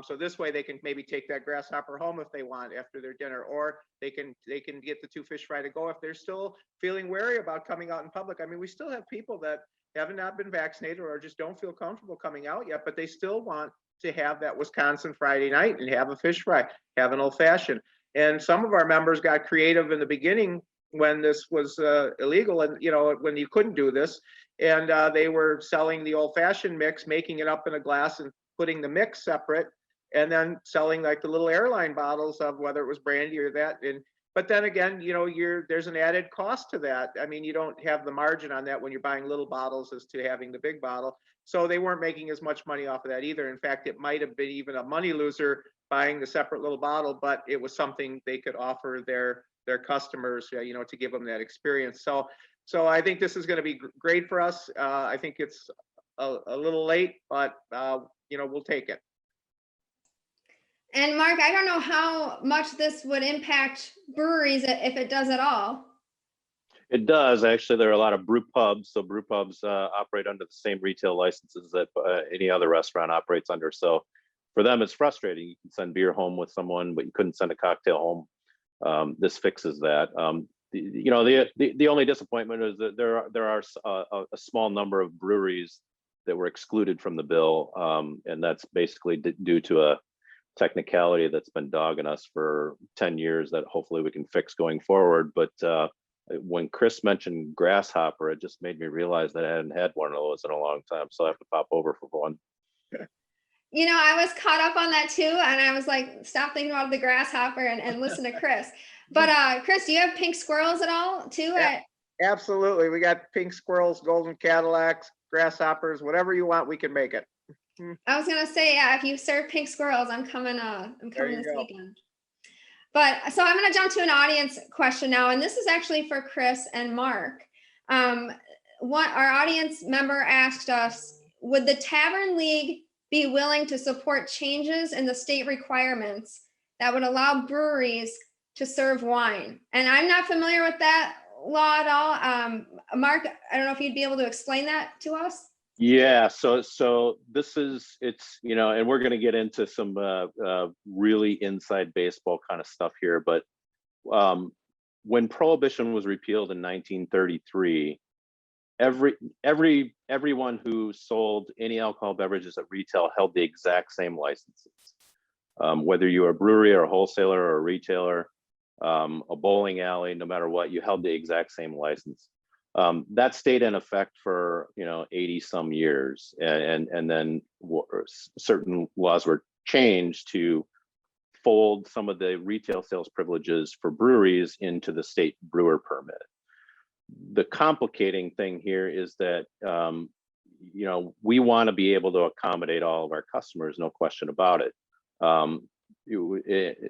So this way they can maybe take that grasshopper home if they want after their dinner, or they can get the 2 fish fry to go if they're still feeling wary about coming out in public. I mean, we still have people that haven't not been vaccinated or just don't feel comfortable coming out yet, but they still want to have that Wisconsin Friday night and have a fish fry, have an old fashioned. And some of our members got creative in the beginning when this was illegal, and you know, when you couldn't do this, and they were selling the old fashioned mix, making it up in a glass and putting the mix separate, and then selling like the little airline bottles of whether it was brandy or that. And but then again, you know, there's an added cost to that. I mean, you don't have the margin on that when you're buying little bottles as to having the big bottle. So they weren't making as much money off of that either. In fact, it might have been even a money loser buying the separate little bottle, but it was something they could offer their customers, you know, to give them that experience. So I think this is going to be great for us. I think it's a little late, but you know, we'll take it. And Mark, I don't know how much this would impact breweries if it does at all. It does. Actually, there are a lot of brew pubs. So brew pubs operate under the same retail licenses that any other restaurant operates under. So for them, it's frustrating. You can send beer home with someone, but you couldn't send a cocktail home. This fixes that. You know, the only disappointment is that there are a small number of breweries that were excluded from the bill, and that's basically due to a technicality that's been dogging us for 10 years that hopefully we can fix going forward. But when Chris mentioned grasshopper, it just made me realize that I hadn't had one of those in a long time, so I have to pop over for one. You know, I was caught up on that too, and I was like, stop thinking about the grasshopper and listen to Chris. But Chris, do you have pink squirrels at all too? Yeah, absolutely. We got pink squirrels, golden Cadillacs, grasshoppers, whatever you want, we can make it. I was gonna say, yeah, if you serve pink squirrels, I'm coming this weekend. But so I'm gonna jump to an audience question now, and this is actually for Chris and Mark. What our audience member asked us, would the Tavern League be willing to support changes in the state requirements that would allow breweries to serve wine? And I'm not familiar with that law at all. Mark, I don't know if you'd be able to explain that to us. Yeah, so this is, it's, and we're going to get into some really inside baseball kind of stuff here, but when Prohibition was repealed in 1933, everyone who sold any alcohol beverages at retail held the exact same licenses. Whether you were a brewery or a wholesaler or a retailer, a bowling alley, no matter what, you held the exact same license. That stayed in effect for 80 some years, and then certain laws were changed to fold some of the retail sales privileges for breweries into the state brewer permit. The complicating thing here is that we want to be able to accommodate all of our customers, no question about it.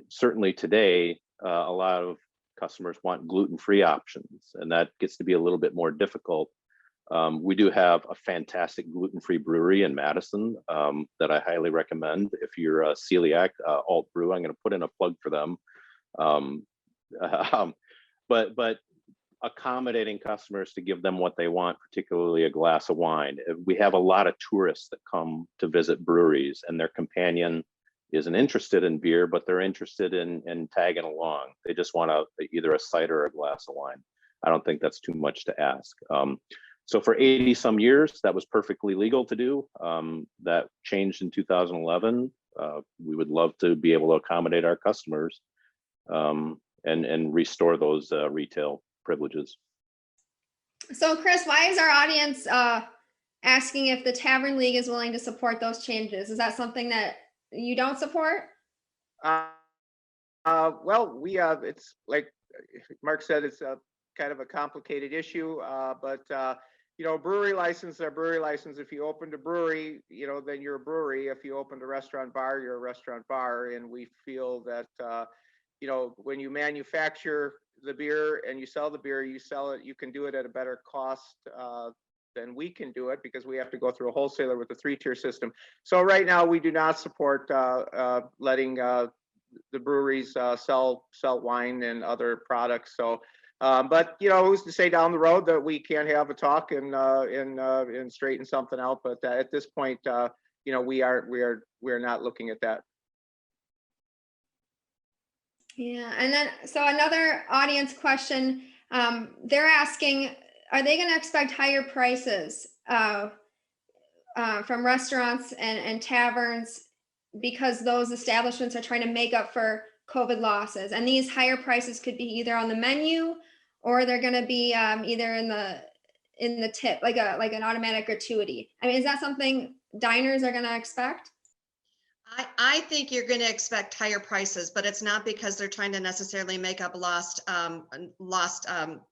Certainly today, a lot of customers want gluten-free options, and that gets to be a little bit more difficult. We do have a fantastic gluten-free brewery in Madison that I highly recommend. If you're a celiac, Alt Brew, I'm going to put in a plug for them. But accommodating customers to give them what they want, particularly a glass of wine. We have a lot of tourists that come to visit breweries, and their companion isn't interested in beer, but they're interested in tagging along. They just want either a cider or a glass of wine. I don't think that's too much to ask. So for 80 some years, that was perfectly legal to do. That changed in 2011. We would love to be able to accommodate our customers and restore those retail privileges. So Chris, why is our audience asking if the Tavern League is willing to support those changes? Is that something that you don't support? Well, it's like Mark said, it's a kind of a complicated issue, but brewery license are brewery license. If you opened a brewery, then you're a brewery. If you opened a restaurant bar, you're a restaurant bar. And we feel that, when you manufacture the beer and you sell the beer, you can do it at a better cost than we can do it, because we have to go through a wholesaler with a 3-tier system. So right now we do not support letting the breweries sell wine and other products. So, but who's to say down the road that we can't have a talk and straighten something out? But at this point, we are not looking at that. Yeah, and then so another audience question, they're asking, are they going to expect higher prices from restaurants and taverns, because those establishments are trying to make up for COVID losses? And these higher prices could be either on the menu, or they're going to be either in the tip, like an automatic gratuity. I mean, is that something diners are going to expect? I think you're going to expect higher prices, but it's not because they're trying to necessarily make up lost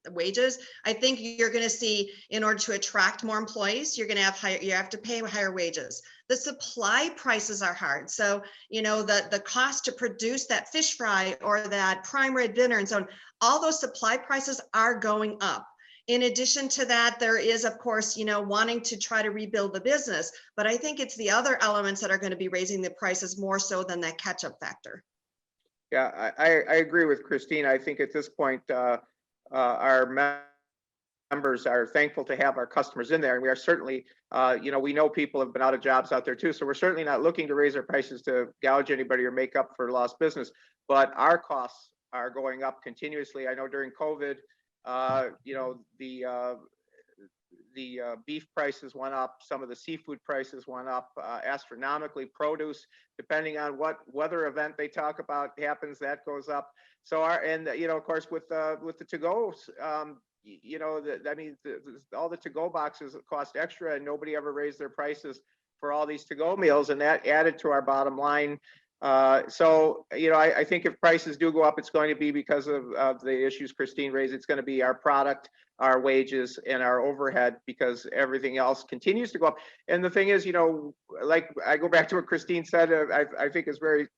wages. I think you're going to see, in order to attract more employees, you have to pay higher wages. The supply prices are hard. So, the cost to produce that fish fry or that prime rib dinner and so on, all those supply prices are going up. In addition to that, there is, of course, wanting to try to rebuild the business, but I think it's the other elements that are going to be raising the prices more so than that catch-up factor. Yeah, I agree with Kristine. I think at this point, our members are thankful to have our customers in there, and we are certainly, we know people have been out of jobs out there too, so we're certainly not looking to raise our prices to gouge anybody or make up for lost business, but our costs are going up continuously. I know during COVID, the beef prices went up, some of the seafood prices went up astronomically. Produce, depending on what weather event they talk about happens, that goes up. So of course with the to-go's, all the to-go boxes cost extra, and nobody ever raised their prices for all these to-go meals, and that added to our bottom line. So, I think if prices do go up, it's going to be because of the issues Kristine raised. It's going to be our product, our wages, and our overhead, because everything else continues to go up. And the thing is, like I go back to what Kristine said, I think is very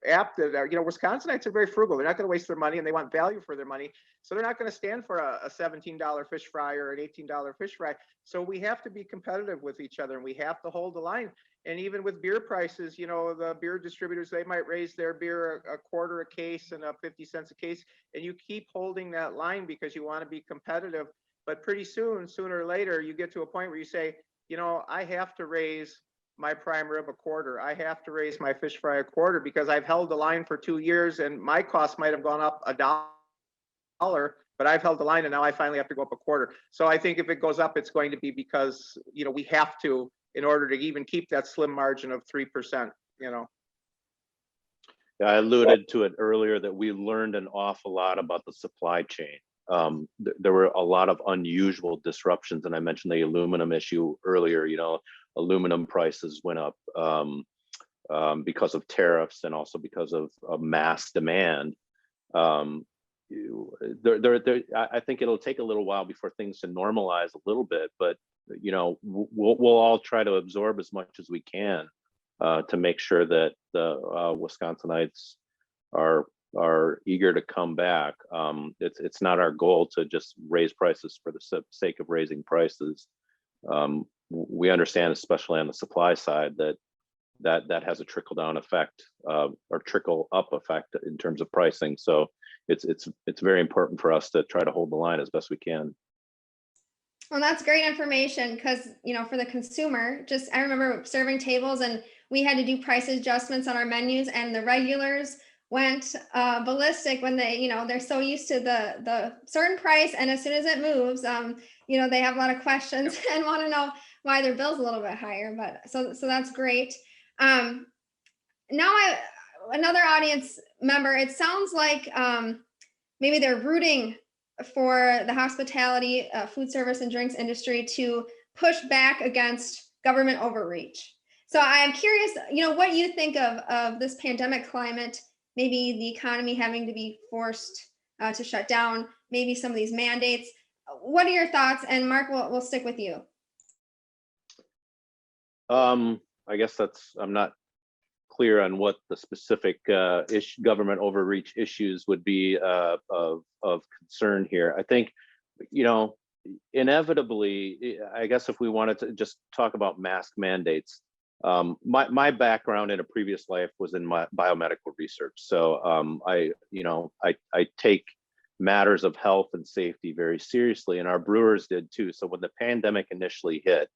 apt that, Wisconsinites are very frugal. They're not going to waste their money, and they want value for their money. So they're not going to stand for a $17 fish fry or an $18 fish fry. So we have to be competitive with each other, and we have to hold the line. And even with beer prices, the beer distributors, they might raise their beer a quarter a case and 50 cents a case. And you keep holding that line because you want to be competitive. But pretty soon, sooner or later, you get to a point where you say, I have to raise my prime rib a quarter. I have to raise my fish fry a quarter because I've held the line for 2 years and my cost might have gone up $1, but I've held the line and now I finally have to go up a quarter. So I think if it goes up, it's going to be because, we have to, in order to even keep that slim margin of 3%, Yeah, I alluded to it earlier that we learned an awful lot about the supply chain. There were a lot of unusual disruptions, and I mentioned the aluminum issue earlier. Aluminum prices went up because of tariffs and also because of mass demand. I think it'll take a little while before things to normalize a little bit, but we'll all try to absorb as much as we can to make sure that the Wisconsinites are eager to come back. It's not our goal to just raise prices for the sake of raising prices. We understand, especially on the supply side, that has a trickle down effect or trickle up effect in terms of pricing. So it's very important for us to try to hold the line as best we can. Well, that's great information because, for the consumer, I remember serving tables and we had to do price adjustments on our menus, and the regulars went ballistic when they're so used to the certain price, and as soon as it moves, they have a lot of questions and want to know why their bill's a little bit higher. But so that's great. Now another audience member, it sounds like maybe they're rooting for the hospitality, food service and drinks industry to push back against government overreach. So I'm curious, what you think of this pandemic climate, maybe the economy having to be forced to shut down, maybe some of these mandates. What are your thoughts? And Mark, we'll stick with you. I guess I'm not clear on what the specific government overreach issues would be of concern here. I think, inevitably, I guess if we wanted to just talk about mask mandates, my background in a previous life was in my biomedical research. So I take matters of health and safety very seriously, and our brewers did too. So when the pandemic initially hit,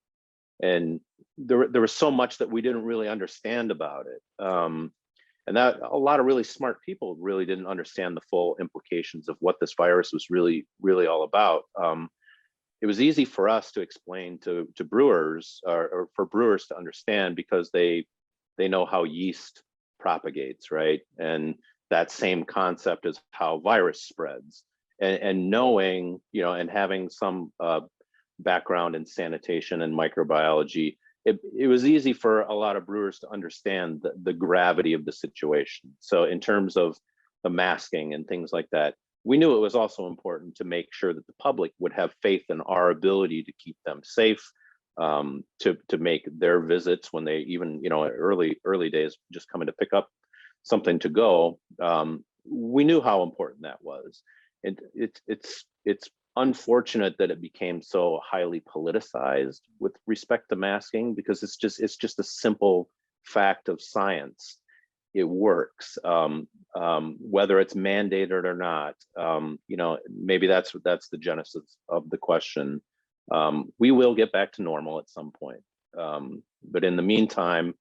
and there was so much that we didn't really understand about it, and that a lot of really smart people really didn't understand the full implications of what this virus was really all about. It was easy for us to explain to brewers, or for brewers to understand, because they know how yeast propagates, right? And that same concept is how virus spreads. And knowing, and having some background in sanitation and microbiology, it was easy for a lot of brewers to understand the gravity of the situation. So in terms of the masking and things like that, we knew it was also important to make sure that the public would have faith in our ability to keep them safe, to make their visits when they even, early days, just coming to pick up something to go. We knew how important that was. And it's unfortunate that it became so highly politicized with respect to masking, because it's just a simple fact of science. It works, whether it's mandated or not. Maybe that's the genesis of the question. We will get back to normal at some point, but in the meantime,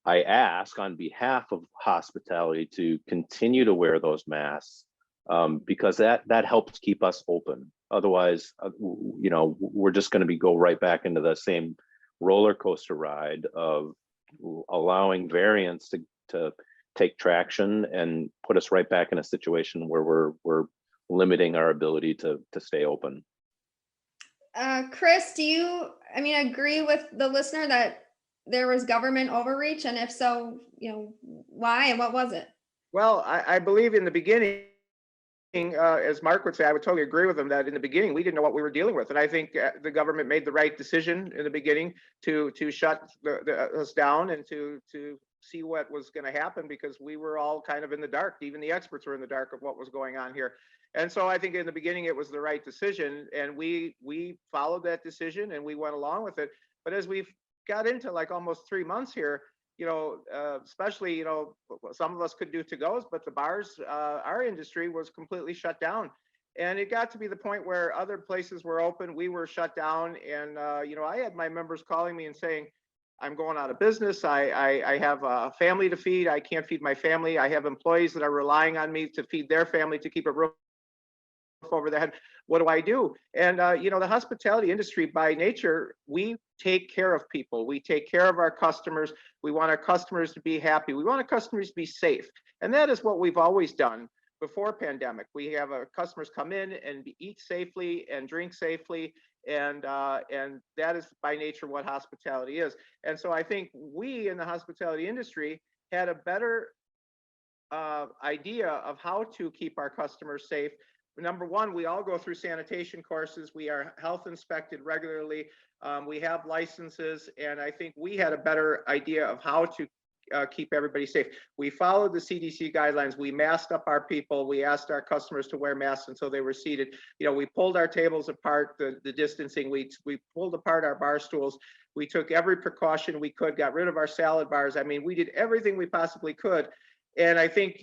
I ask on behalf of hospitality to continue to wear those masks, because that helps keep us open. Otherwise, we're just going to go right back into the same roller coaster ride of allowing variants to take traction and put us right back in a situation where we're limiting our ability to stay open. Chris, do you agree with the listener that there was government overreach? And if so, why and what was it? Well, I believe in the beginning, as Mark would say, I would totally agree with him that in the beginning, we didn't know what we were dealing with. And I think the government made the right decision in the beginning to shut us down and to see what was going to happen, because we were all kind of in the dark. Even the experts were in the dark of what was going on here. And so I think in the beginning, it was the right decision. And we followed that decision and we went along with it. But as we've got into like almost 3 months here, especially, some of us could do to-goes, but the bars, our industry was completely shut down. And it got to be the point where other places were open, we were shut down. And, I had my members calling me and saying, I'm going out of business. I have a family to feed. I can't feed my family. I have employees that are relying on me to feed their family, to keep a roof over their head. What do I do? And the hospitality industry by nature, we take care of people. We take care of our customers. We want our customers to be happy. We want our customers to be safe. And that is what we've always done before pandemic. We have our customers come in and eat safely and drink safely. And that is by nature what hospitality is. And so I think we in the hospitality industry had a better idea of how to keep our customers safe. Number one, we all go through sanitation courses. We are health inspected regularly. We have licenses, and I think we had a better idea of how to keep everybody safe. We followed the CDC guidelines. We masked up our people. We asked our customers to wear masks until they were seated. We pulled our tables apart, the distancing. We pulled apart our bar stools. We took every precaution we could, got rid of our salad bars. I mean, we did everything we possibly could. And I think,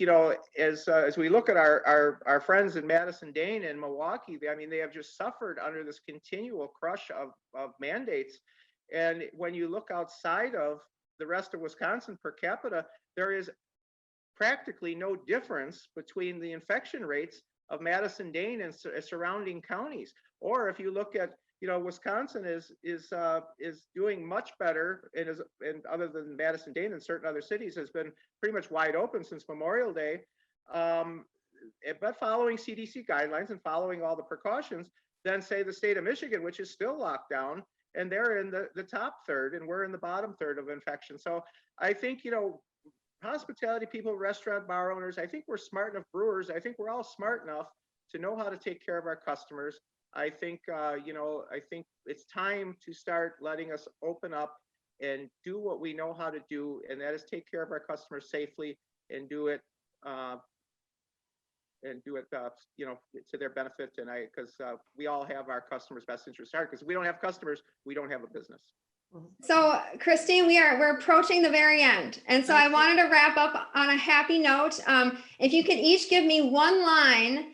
as we look at our friends in Madison-Dane and Milwaukee, they have just suffered under this continual crush of mandates. And when you look outside of the rest of Wisconsin per capita, there is practically no difference between the infection rates of Madison-Dane and surrounding counties. Or if you look at, Wisconsin is doing much better, and other than Madison-Dane and certain other cities has been pretty much wide open since Memorial Day. But following CDC guidelines and following all the precautions, then say the state of Michigan, which is still locked down, and they're in the top third, and we're in the bottom third of infection. So I think, hospitality people, restaurant bar owners, I think we're smart enough, brewers, I think we're all smart enough to know how to take care of our customers. I think, I think it's time to start letting us open up and do what we know how to do, and that is take care of our customers safely and do it, to their benefit. And because we all have our customers' best interests at heart. Because if we don't have customers, we don't have a business. So, Kristine, we're approaching the very end, and so I wanted to wrap up on a happy note. If you could each give me one line.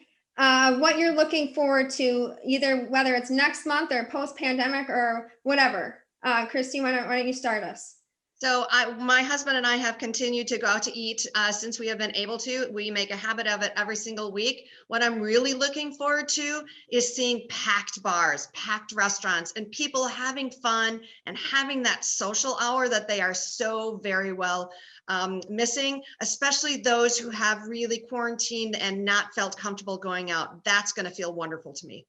What you're looking forward to, either whether it's next month or post-pandemic or whatever. Kristine, why don't you start us? So my husband and I have continued to go out to eat since we have been able to. We make a habit of it every single week. What I'm really looking forward to is seeing packed bars, packed restaurants, and people having fun and having that social hour that they are so very well missing, especially those who have really quarantined and not felt comfortable going out. That's going to feel wonderful to me.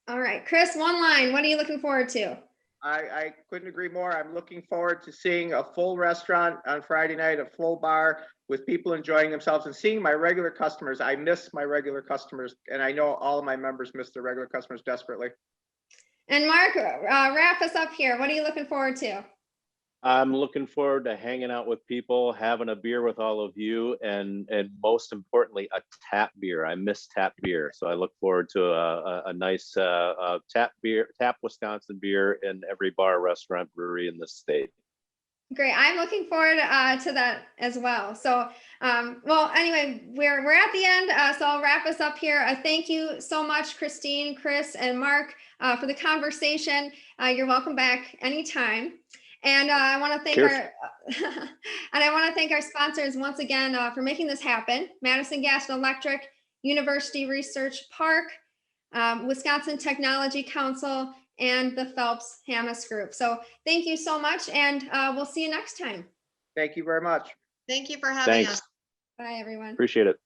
All right, Chris, one line. What are you looking forward to? I couldn't agree more. I'm looking forward to seeing a full restaurant on Friday night, a full bar with people enjoying themselves and seeing my regular customers. I miss my regular customers, and I know all of my members miss their regular customers desperately. And Mark, wrap us up here. What are you looking forward to? I'm looking forward to hanging out with people, having a beer with all of you, and most importantly, a tap beer. I miss tap beer, so I look forward to a nice tap Wisconsin beer in every bar, restaurant, brewery in this state. Great. I'm looking forward to that as well. So, well, anyway, we're at the end, so I'll wrap us up here. Thank you so much, Kristine, Chris, and Mark, for the conversation. You're welcome back anytime. And I want to thank our sponsors once again for making this happen: Madison Gas and Electric, University Research Park, Wisconsin Technology Council, and the Phelps Hamas Group. So thank you so much, and we'll see you next time. Thank you very much. Thank you for having us. Bye, everyone. Appreciate it.